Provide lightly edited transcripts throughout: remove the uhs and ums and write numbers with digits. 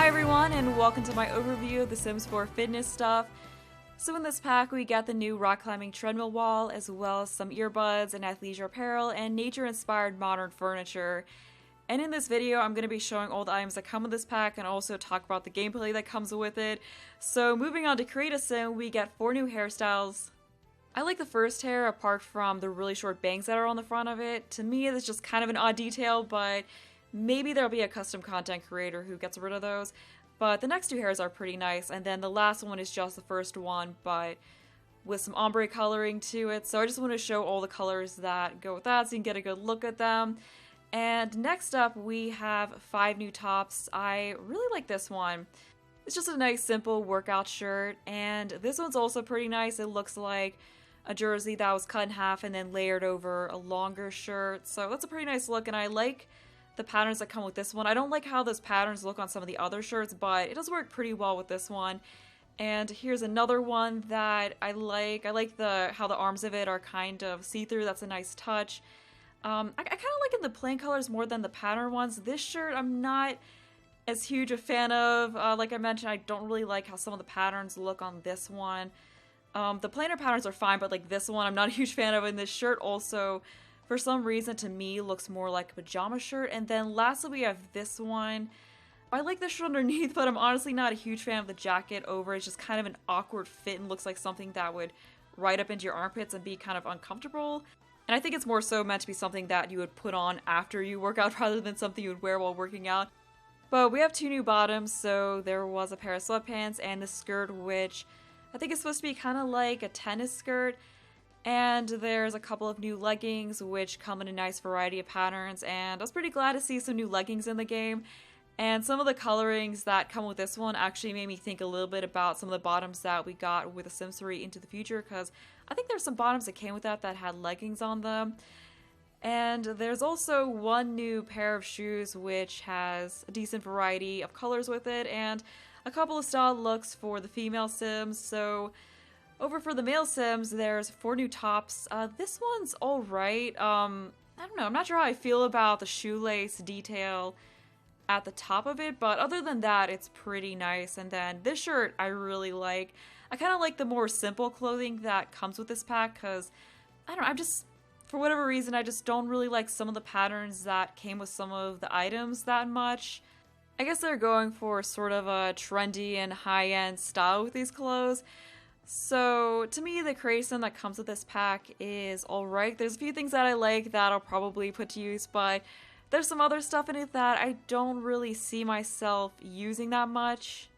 Hi everyone, and welcome to my overview of The Sims 4 fitness stuff. So in this pack we got the new rock climbing treadmill wall, as well as some earbuds and athleisure apparel and nature inspired modern furniture. And in this video I'm going to be showing all the items that come with this pack and also talk about the gameplay that comes with it. So moving on to create a sim, we get 4 new hairstyles. I like the first hair apart from the really short bangs that are on the front of it. To me it's just kind of an odd detail, but maybe there'll be a custom content creator who gets rid of those. But the next 2 hairs are pretty nice, and then the last one is just the first one, but with some ombre coloring to it. So I just want to show all the colors that go with that so you can get a good look at them. And next up we have 5 new tops. I really like this one. It's just a nice simple workout shirt, and this one's also pretty nice. It looks like a jersey that was cut in half and then layered over a longer shirt. So that's a pretty nice look, and I like the patterns that come with this one. I don't like how those patterns look on some of the other shirts, but it does work pretty well with this one. And here's another one that I like. I like how the arms of it are kind of see-through. That's a nice touch. I kind of like the plain colors more than the pattern ones. This shirt I'm not as huge a fan of. Like I mentioned, I don't really like how some of the patterns look on this one. The plainer patterns are fine, but like this one I'm not a huge fan of, and this shirt also for some reason to me looks more like a pajama shirt. And then lastly we have this one. I like the shirt underneath, but I'm honestly not a huge fan of the jacket over. It's just kind of an awkward fit and looks like something that would ride up into your armpits and be kind of uncomfortable. And I think it's more so meant to be something that you would put on after you work out rather than something you would wear while working out. But we have 2 new bottoms, so there was a pair of sweatpants and the skirt, which I think is supposed to be kind of like a tennis skirt. And there's a couple of new leggings, which come in a nice variety of patterns, and I was pretty glad to see some new leggings in the game. And some of the colorings that come with this one actually made me think a little bit about some of the bottoms that we got with The Sims 3 Into the Future, because I think there's some bottoms that came with that had leggings on them. And there's also 1 new pair of shoes, which has a decent variety of colors with it, and a couple of style looks for the female Sims. So over for the male Sims, there's 4 new tops. This one's alright. I don't know, I'm not sure how I feel about the shoelace detail at the top of it, but other than that, it's pretty nice. And then this shirt I really like. I kind of like the more simple clothing that comes with this pack, because, I don't know, for whatever reason, I just don't really like some of the patterns that came with some of the items that much. I guess they're going for sort of a trendy and high-end style with these clothes. So to me, the creation that comes with this pack is alright. There's a few things that I like that I'll probably put to use, but there's some other stuff in it that I don't really see myself using that much.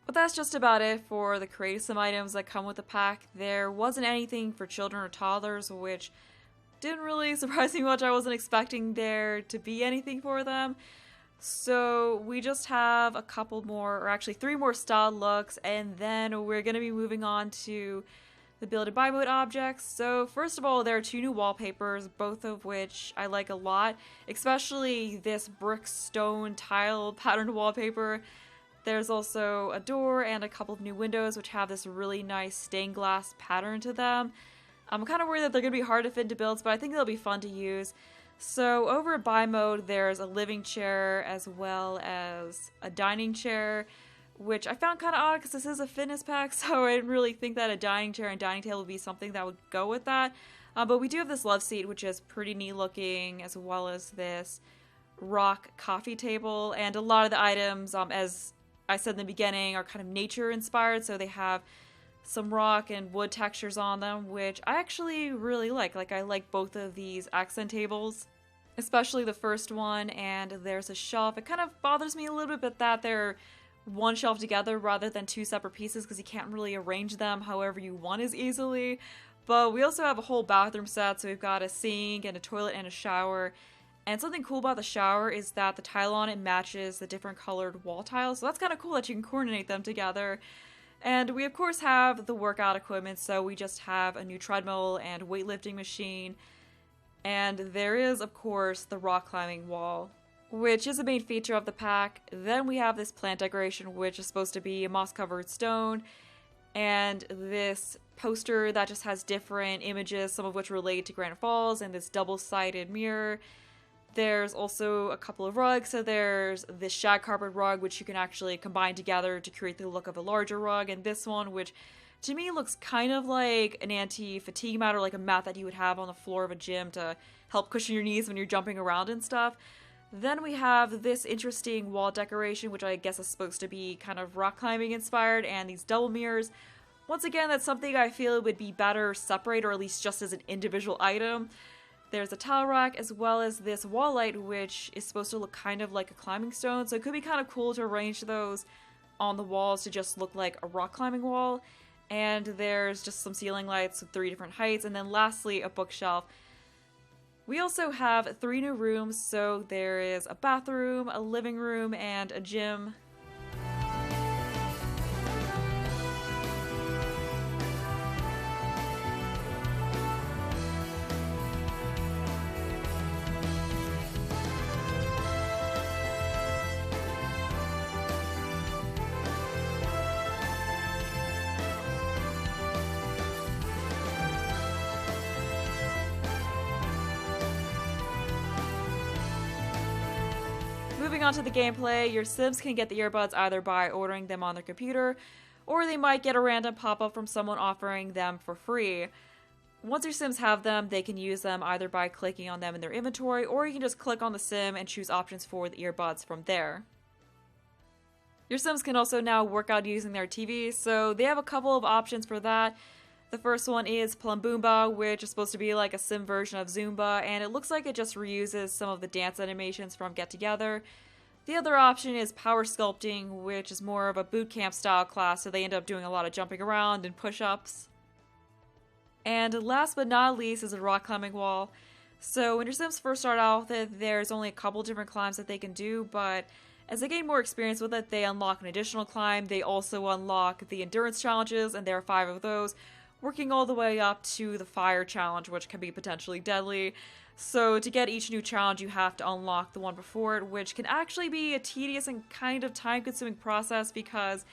But that's just about it for the create sim items that come with the pack. There wasn't anything for children or toddlers, which didn't really surprise me much. I wasn't expecting there to be anything for them. So we just have a couple more, or actually 3 more style looks, and then we're going to be moving on to the build and buy mode objects. So first of all, there are 2 new wallpapers, both of which I like a lot, especially this brick stone tile patterned wallpaper. There's also a door and a couple of new windows which have this really nice stained glass pattern to them. I'm kind of worried that they're going to be hard to fit into builds, but I think they'll be fun to use. So over at buy mode, there's a living chair as well as a dining chair, which I found kind of odd because this is a fitness pack, so I didn't really think that a dining chair and dining table would be something that would go with that. But we do have this love seat, which is pretty neat looking, as well as this rock coffee table. And a lot of the items, as I said in the beginning, are kind of nature inspired, so they have some rock and wood textures on them, which I actually really like. Like, I like both of these accent tables, especially the first one. And there's a shelf. It kind of bothers me a little bit that they're one shelf together rather than 2 separate pieces, because you can't really arrange them however you want as easily. But we also have a whole bathroom set, so we've got a sink and a toilet and a shower. And something cool about the shower is that the tile on it matches the different colored wall tiles, so that's kind of cool that you can coordinate them together. And we of course have the workout equipment, so we just have a new treadmill and weightlifting machine. And there is of course the rock climbing wall, which is a main feature of the pack. Then we have this plant decoration, which is supposed to be a moss-covered stone, and this poster that just has different images, some of which relate to Granite Falls, and this double-sided mirror. There's also a couple of rugs. So there's this shag carpet rug, which you can actually combine together to create the look of a larger rug, and this one, which to me looks kind of like an anti-fatigue mat, or like a mat that you would have on the floor of a gym to help cushion your knees when you're jumping around and stuff. Then we have this interesting wall decoration, which I guess is supposed to be kind of rock climbing inspired, and these double mirrors. Once again, that's something I feel would be better separate, or at least just as an individual item. There's a towel rack, as well as this wall light, which is supposed to look kind of like a climbing stone, so it could be kind of cool to arrange those on the walls to just look like a rock climbing wall. And there's just some ceiling lights with 3 different heights, and then lastly, a bookshelf. We also have 3 new rooms, so there is a bathroom, a living room, and a gym. Moving on to the gameplay, your Sims can get the earbuds either by ordering them on their computer, or they might get a random pop-up from someone offering them for free. Once your Sims have them, they can use them either by clicking on them in their inventory, or you can just click on the Sim and choose options for the earbuds from there. Your Sims can also now work out using their TV, so they have a couple of options for that. The first one is Plumboomba, which is supposed to be like a sim version of Zumba, and it looks like it just reuses some of the dance animations from Get Together. The other option is Power Sculpting, which is more of a boot camp style class, so they end up doing a lot of jumping around and push-ups. And last but not least is a rock climbing wall. So when your Sims first start out with it, there's only a couple different climbs that they can do, but as they gain more experience with it, they unlock an additional climb. They also unlock the endurance challenges, and there are 5 of those, working all the way up to the fire challenge, which can be potentially deadly. So to get each new challenge, you have to unlock the one before it, which can actually be a tedious and kind of time-consuming process, because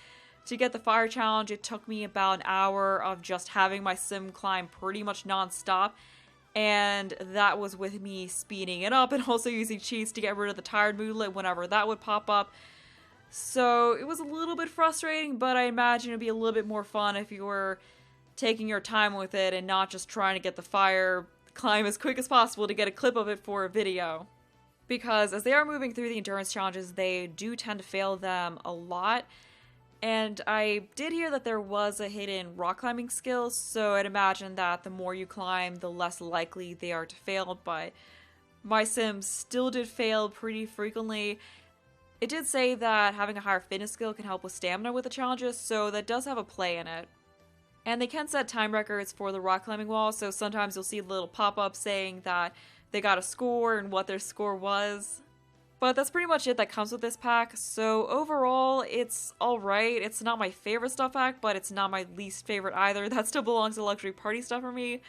to get the fire challenge, it took me about an hour of just having my sim climb pretty much non-stop, and that was with me speeding it up and also using cheats to get rid of the tired moodlet whenever that would pop up. So it was a little bit frustrating, but I imagine it'd be a little bit more fun if you were taking your time with it and not just trying to get the fire climb as quick as possible to get a clip of it for a video. Because as they are moving through the endurance challenges, they do tend to fail them a lot. And I did hear that there was a hidden rock climbing skill, so I'd imagine that the more you climb, the less likely they are to fail, but my Sims still did fail pretty frequently. It did say that having a higher fitness skill can help with stamina with the challenges, so that does have a play in it. And they can set time records for the rock climbing wall, so sometimes you'll see a little pop-up saying that they got a score and what their score was. But that's pretty much it that comes with this pack, so overall, it's alright. It's not my favorite stuff pack, but it's not my least favorite either. That still belongs to luxury party stuff for me.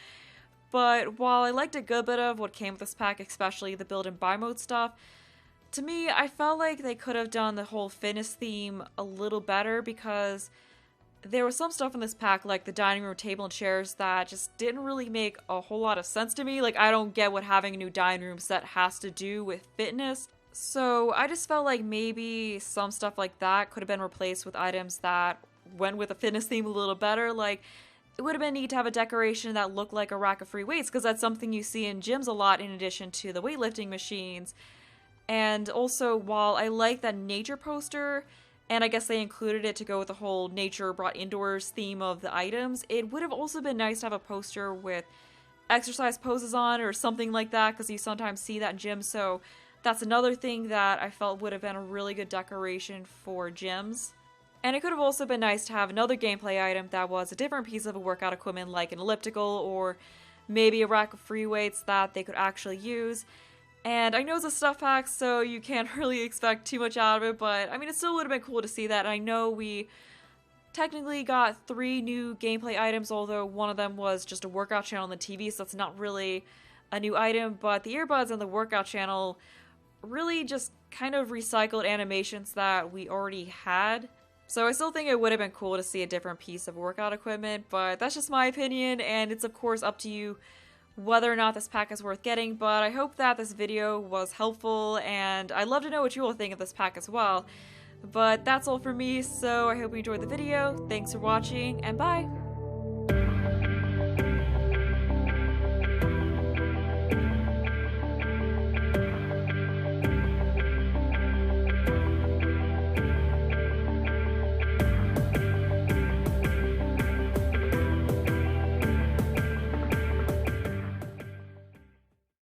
But while I liked a good bit of what came with this pack, especially the build and buy mode stuff, to me, I felt like they could have done the whole fitness theme a little better, because there was some stuff in this pack, like the dining room table and chairs, that just didn't really make a whole lot of sense to me. Like, I don't get what having a new dining room set has to do with fitness. So I just felt like maybe some stuff like that could have been replaced with items that went with a fitness theme a little better. Like, it would have been neat to have a decoration that looked like a rack of free weights, because that's something you see in gyms a lot in addition to the weightlifting machines. And also, while I like that nature poster, and I guess they included it to go with the whole nature brought indoors theme of the items, it would have also been nice to have a poster with exercise poses on or something like that, because you sometimes see that in gyms. So that's another thing that I felt would have been a really good decoration for gyms. And it could have also been nice to have another gameplay item that was a different piece of workout equipment, like an elliptical or maybe a rack of free weights that they could actually use. And I know it's a stuff pack, so you can't really expect too much out of it, but I mean, it still would have been cool to see that. And I know we technically got 3 new gameplay items, although one of them was just a workout channel on the TV, so that's not really a new item. But the earbuds and the workout channel really just kind of recycled animations that we already had. So I still think it would have been cool to see a different piece of workout equipment, but that's just my opinion, and it's of course up to you whether or not this pack is worth getting, but I hope that this video was helpful, and I'd love to know what you all think of this pack as well. But that's all for me, so I hope you enjoyed the video. Thanks for watching, and bye!